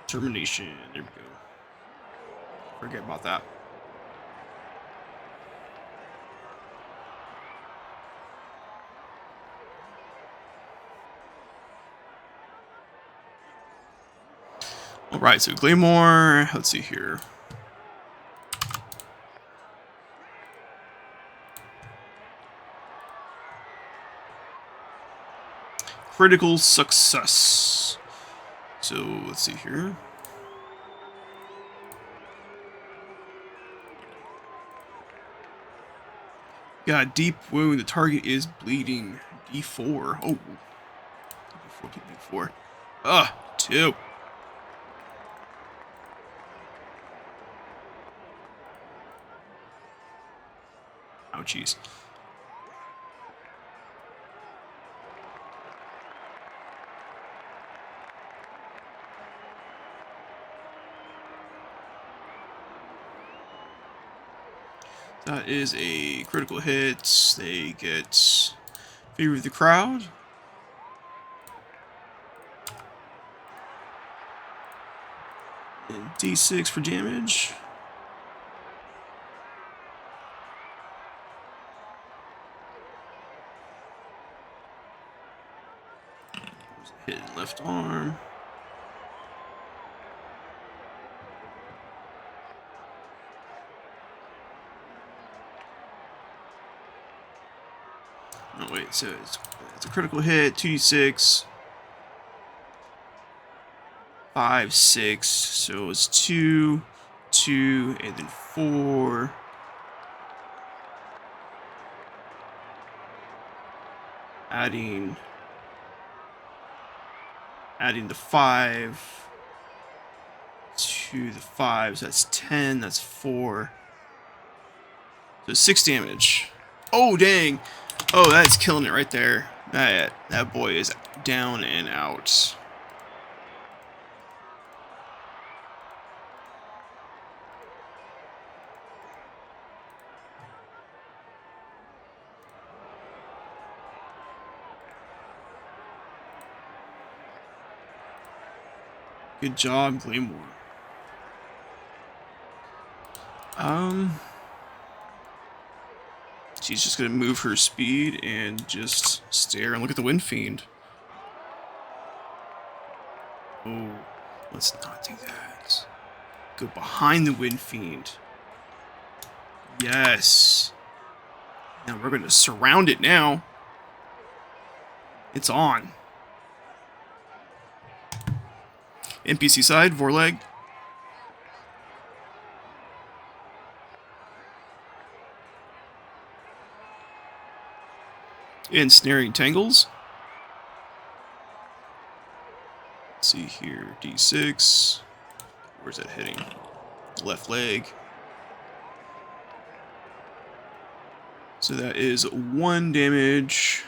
Termination. There we go. Forget about that. Alright, so Glamour, let's see here. Critical success. So, let's see here. Got a deep wound. The target is bleeding. D4. Oh. D4. 2. jeez. That is a critical hit. They get favor of the crowd. And D6 for damage. Hit in left arm. Oh wait, so it's a critical hit, 2d6, 5, 6, so it's 2, 2, and then 4. Adding the 5 to the 5, so that's 10, that's 4. So 6 damage. Oh, dang! Oh, that's killing it right there. That boy is down and out. Good job, Glamour. She's just gonna move her speed and just stare and look at the Wind Fiend. Oh, let's not do that. Go behind the Wind Fiend. Yes. Now we're gonna surround it now. It's on. NPC side, Vorlag. Ensnaring Tangles. Let's see here, D6. Where's that hitting? Left leg. So that is 1 damage.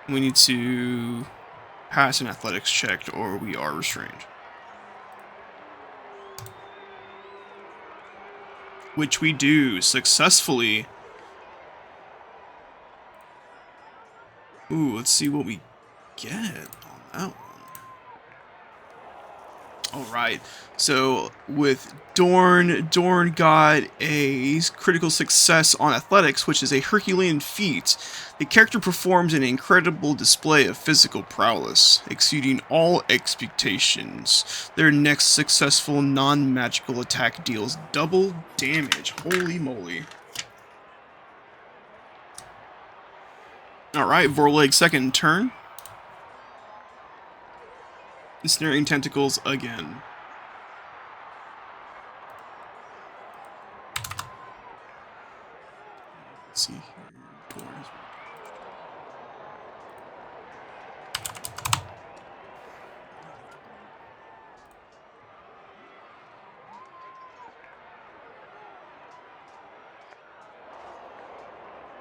We need to pass an athletics check or we are restrained. Which we do successfully. Ooh, let's see what we get on that one. Alright, so with Dorn got a critical success on athletics, which is a Herculean feat. The character performs an incredible display of physical prowess, exceeding all expectations. Their next successful non-magical attack deals double damage. Holy moly. Alright, Vorlag second turn. Ensnaring Tentacles again. Let's see here.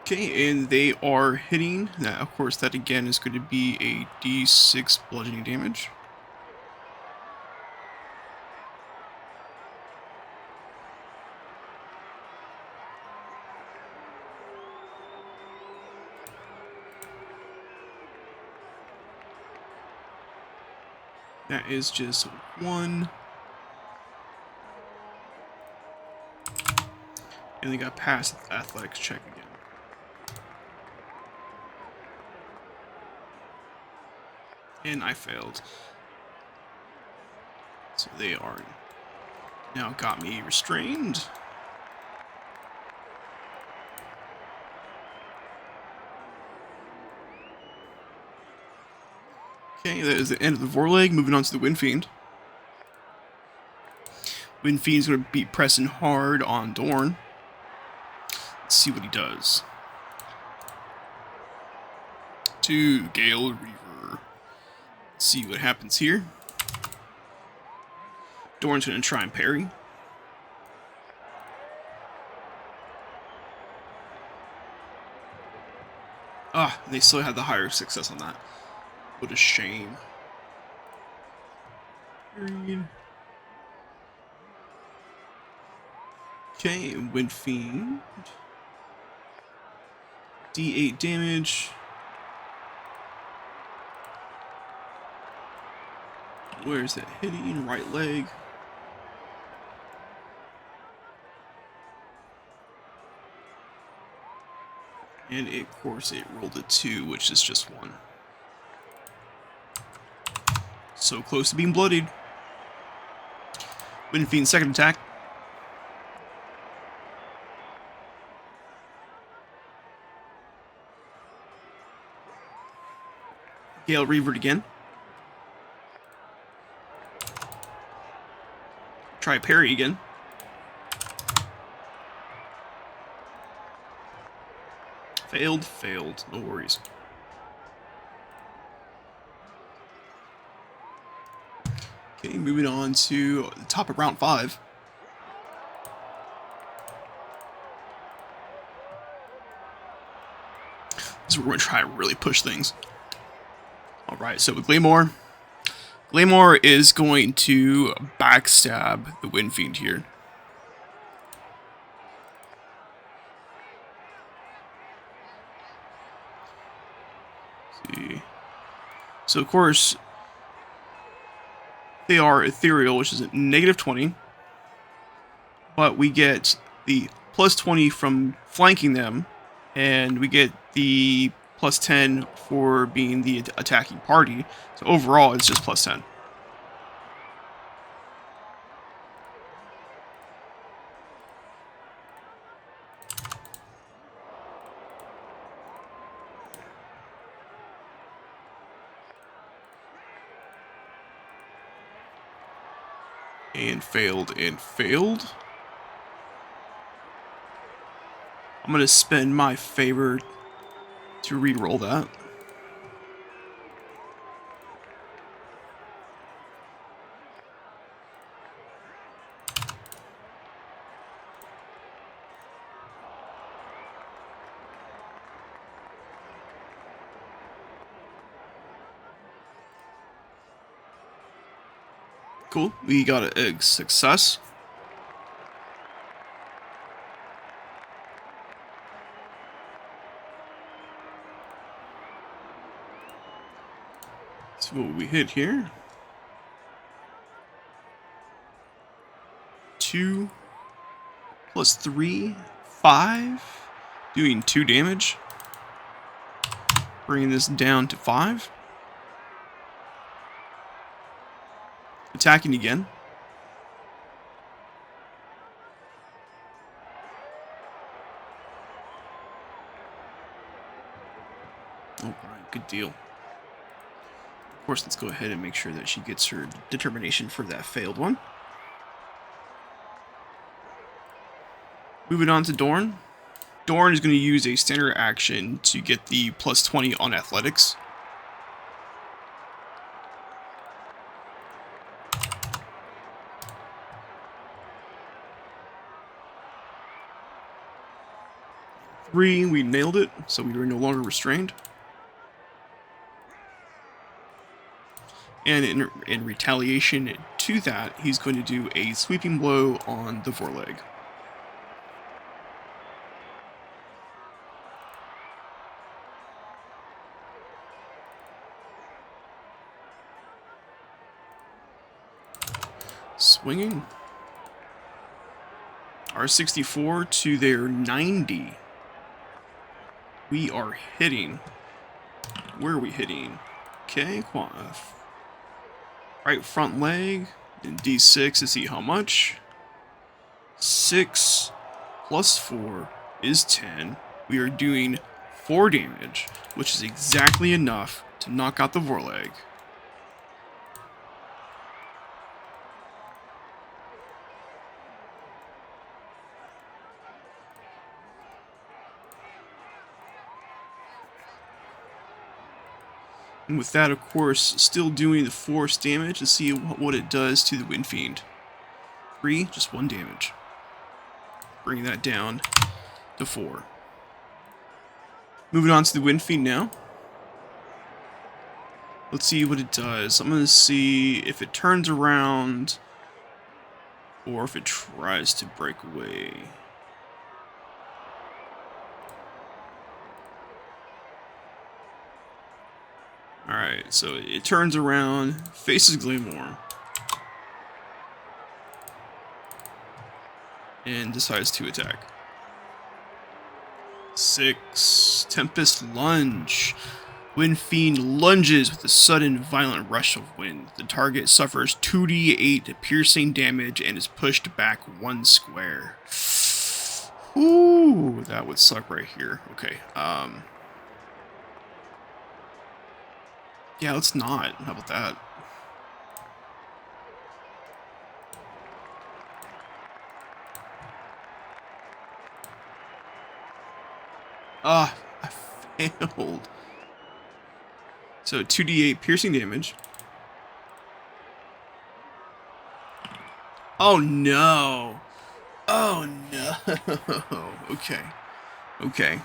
Okay, and they are hitting. Now, of course, that again is going to be a D6 bludgeoning damage. That is just 1. And they got past the athletics check again. And I failed. So they are now got me restrained. Okay, that is the end of the Vorlag. Moving on to the Wind Fiend. Wind Fiend's going to be pressing hard on Dorn. Let's see what he does. to Gale Reaver. Let's see what happens here. Dorn's going to try and parry. Ah, they still had the higher success on that. What a shame. Okay, Wind Fiend. D8 damage. Where's that hitting? Right leg. And of course it rolled a 2, which is just 1. So close to being bloodied. Wind Fiend's second attack. Gale Reavered again. Try parry again. Failed. No worries. Okay, moving on to the top of round 5. So we're going to try and really push things. Alright, so with Glamour is going to backstab the Wind Fiend here. Let's see. So of course, they are ethereal, which is a -20. But we get the +20 from flanking them, and we get the +10 for being the attacking party. So overall, it's just +10. And failed. I'm going to spend my favor to re-roll that. Cool, we got a success. So what we hit here? 2 + 3, 5, doing 2 damage. Bringing this down to 5. Attacking again. Alright, good deal. Of course, let's go ahead and make sure that she gets her determination for that failed one. Moving on to Dorn. Dorn is going to use a standard action to get the +20 on athletics. We nailed it, so we were no longer restrained. And in retaliation to that, he's going to do a sweeping blow on the foreleg. Swinging. R64 to their 90. We are hitting. Where are we hitting? Okay, right front leg. And D6 to see how much. 6 + 4 is 10. We are doing 4 damage, which is exactly enough to knock out the foreleg. And with that, of course, still doing the force damage. Let's see what it does to the Wind Fiend. 3, just 1 damage. Bringing that down to 4. Moving on to the Wind Fiend now. Let's see what it does. I'm going to see if it turns around or if it tries to break away. Alright, so it turns around, faces Glamour, and decides to attack. 6, Tempest Lunge. Wind Fiend lunges with a sudden violent rush of wind. The target suffers 2d8 piercing damage and is pushed back 1 square. Ooh, that would suck right here. Okay, yeah, let's not. How about that? Ah, I failed. So 2d8 piercing damage. Oh no. Oh no. Okay. Okay.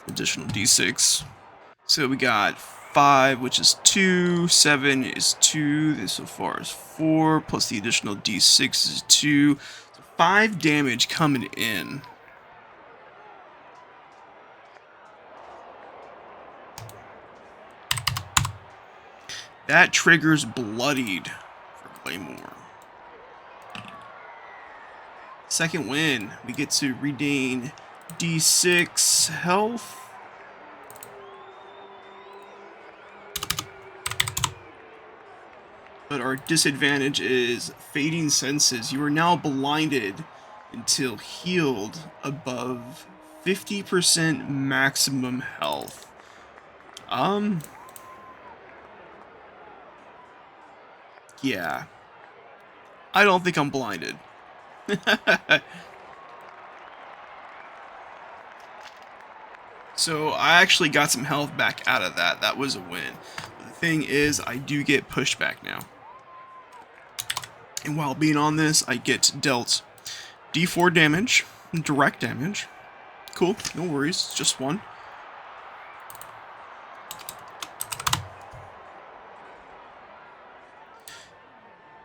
Additional d6. So we got 5, which is 2. 7 is 2. This so far is 4. Plus the additional d6 is 2. So 5 damage coming in. That triggers Bloodied for Glamour. Second win. We get to regain d6 health. But our disadvantage is Fading Senses. You are now blinded until healed above 50% maximum health. Yeah. I don't think I'm blinded. So I actually got some health back out of that. That was a win. But the thing is, I do get pushed back now. And while being on this, I get dealt d4 damage, direct damage. Cool, no worries, just 1.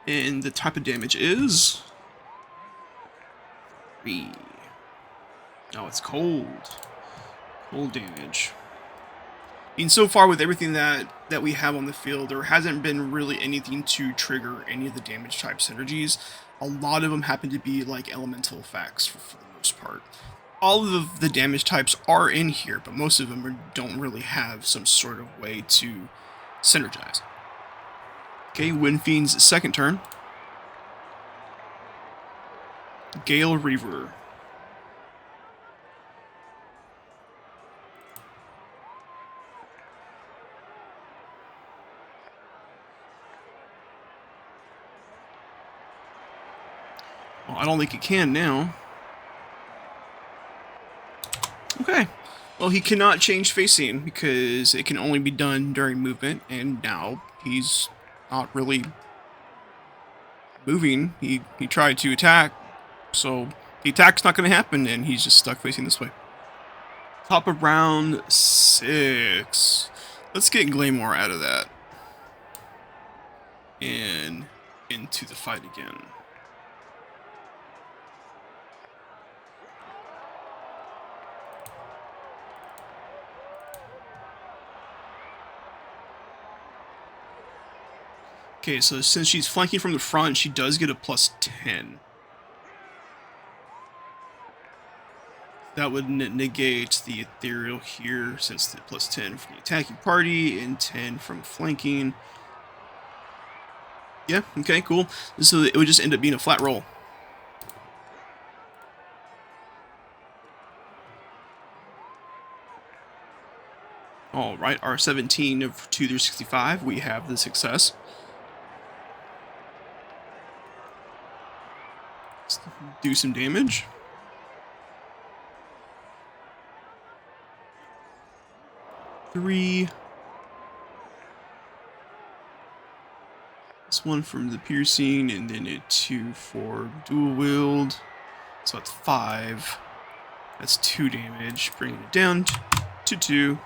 And the type of damage is 3. Oh, it's cold. Cold damage. I mean, so far with everything that we have on the field, there hasn't been really anything to trigger any of the damage type synergies. A lot of them happen to be like elemental effects for the most part. All of the damage types are in here, but most of them don't really have some sort of way to synergize. Okay, Wind Fiend's second turn. Gale Reaver. Well, I don't think it can now. Okay. Well, he cannot change facing because it can only be done during movement, and now he's not really moving. He tried to attack, so the attack's not going to happen, and he's just stuck facing this way. Top of round 6. Let's get Glamour out of that. And into the fight again. Okay, so since she's flanking from the front, she does get a +10. That would negate the ethereal here, since the +10 from the attacking party and 10 from flanking. Yeah, okay, cool. So it would just end up being a flat roll. Alright, our 17 of 2 through 65, we have the success. Let's do some damage. 3. This one from the piercing, and then a 2 for dual wield. So that's 5. That's 2 damage, bringing it down to 2.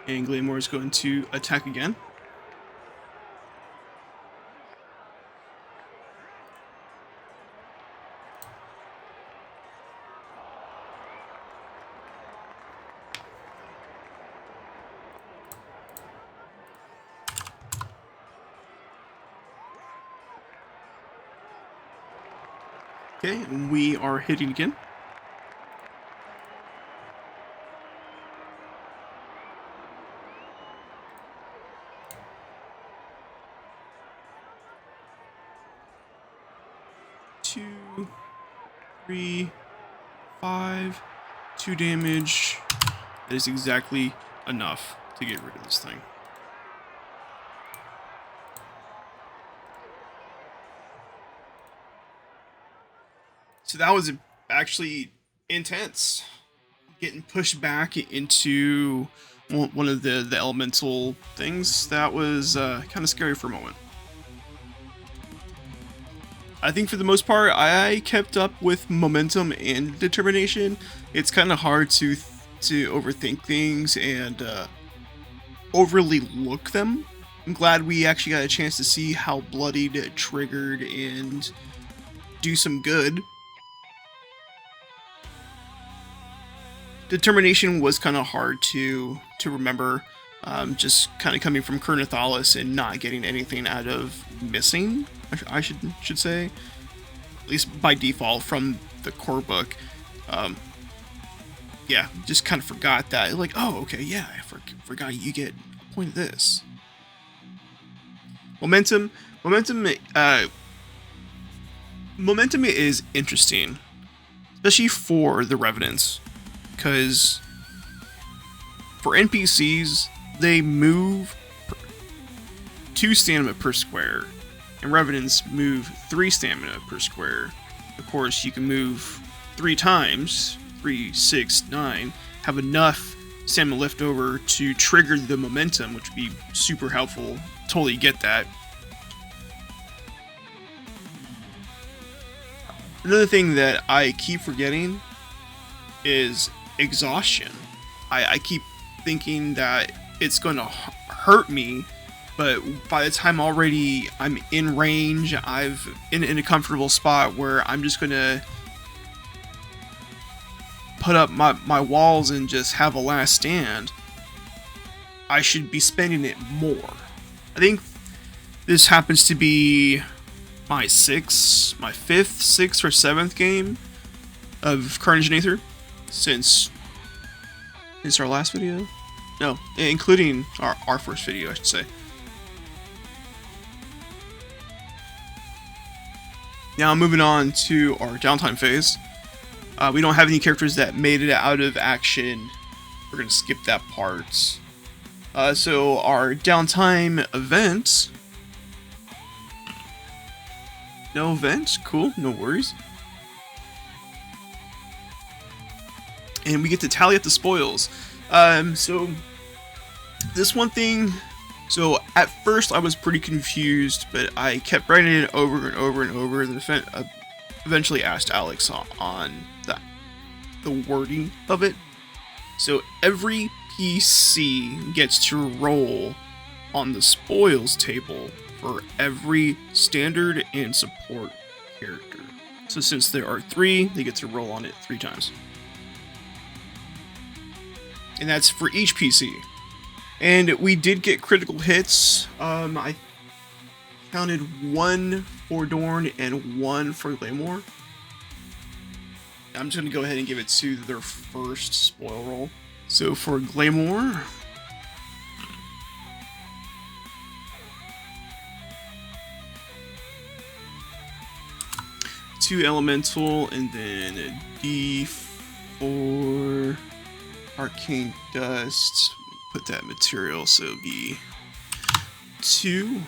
And Glamour is going to attack again. Okay, and we are hitting again. Two, 3, 5, 2 damage. That is exactly enough to get rid of this thing. So that was actually intense. Getting pushed back into one of the elemental things. That was kind of scary for a moment. I think for the most part, I kept up with momentum and determination. It's kind of hard to overthink things and overly look them. I'm glad we actually got a chance to see how bloodied, triggered, and do some good. Determination was kind of hard to remember, just kind of coming from Ker Nethalas and not getting anything out of missing, I should say, at least by default from the core book. Yeah, just kind of forgot that. Like, oh, okay, yeah, I forgot you get a point of this. Momentum is interesting, especially for the Revenants. Because for NPCs, they move 2 stamina per square, and Revenants move 3 stamina per square. Of course, you can move 3 times, 3, 6, 9, have enough stamina left over to trigger the momentum, which would be super helpful. Totally get that. Another thing that I keep forgetting is exhaustion. I keep thinking that it's going to hurt me, but by the time already I'm in range, I've in a comfortable spot where I'm just going to put up my walls and just have a last stand, I should be spending it more. I think this happens to be my 5th, 6th, or 7th game of Carnage Aether since our last video? No, including our first video, I should say. Now moving on to our downtime phase. We don't have any characters that made it out of action. We're going to skip that part. So our downtime event. No event? Cool, no worries. And we get to tally up the spoils. So this one thing, so at first I was pretty confused, but I kept writing it over and over and over, and eventually asked Alex on the wording of it. So every PC gets to roll on the spoils table for every standard and support character. So since there are 3, they get to roll on it 3 times. And that's for each PC. And we did get critical hits. I counted 1 for Dorn and 1 for Glamour. I'm just going to go ahead and give it to their first spoil roll. So for Glamour, two elemental, and then a D4 arcane dust. Put that material, so it'll be 2.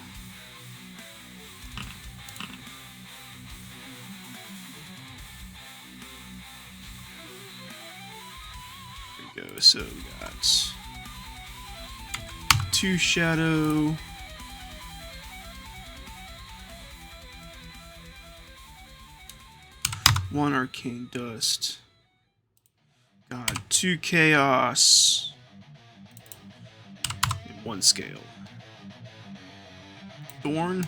So we got 2 Shadow, 1 Arcane Dust, got 2 Chaos, and 1 Scale. Dorn.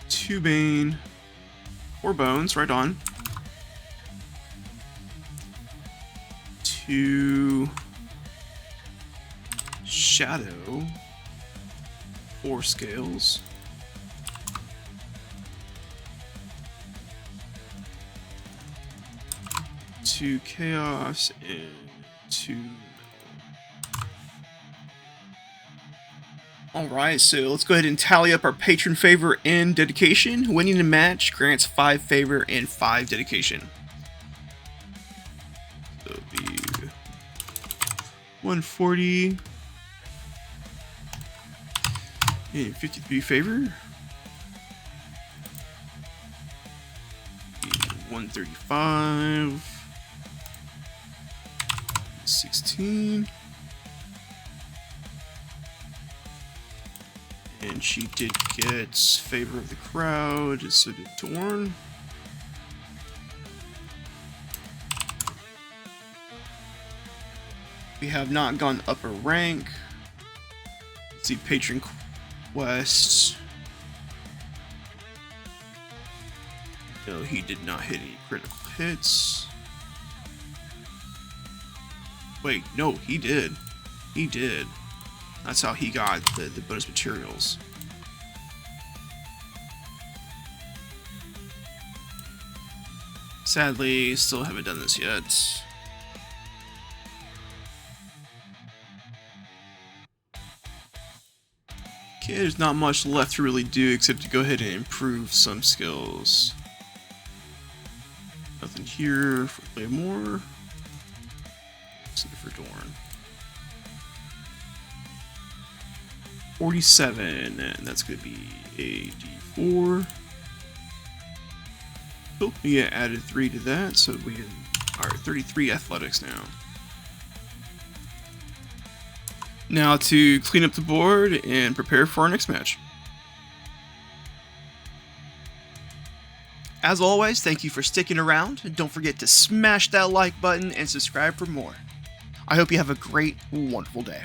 Two Bane, 4 Bones, right on. 2 Shadow, 4 Scales. 2 Chaos and 2 Alright, so let's go ahead and tally up our patron favor and dedication. Winning the match grants 5 favor and 5 dedication. So it'll be 140 and 53 favor. 135. 16. And she did get favor of the crowd, so did Dorn. We have not gone up a rank. Let's see, patron quests. No, he did not hit any critical hits. Wait, no, he did. He did. That's how he got the bonus materials. Sadly, still haven't done this yet. Okay, there's not much left to really do except to go ahead and improve some skills. Nothing here for play more. Something for Dorn. 47, and that's going to be a D4. Cool. Yeah, added 3 to that, so we are 33 athletics now. Now to clean up the board and prepare for our next match. As always, thank you for sticking around. Don't forget to smash that like button and subscribe for more. I hope you have a great, wonderful day.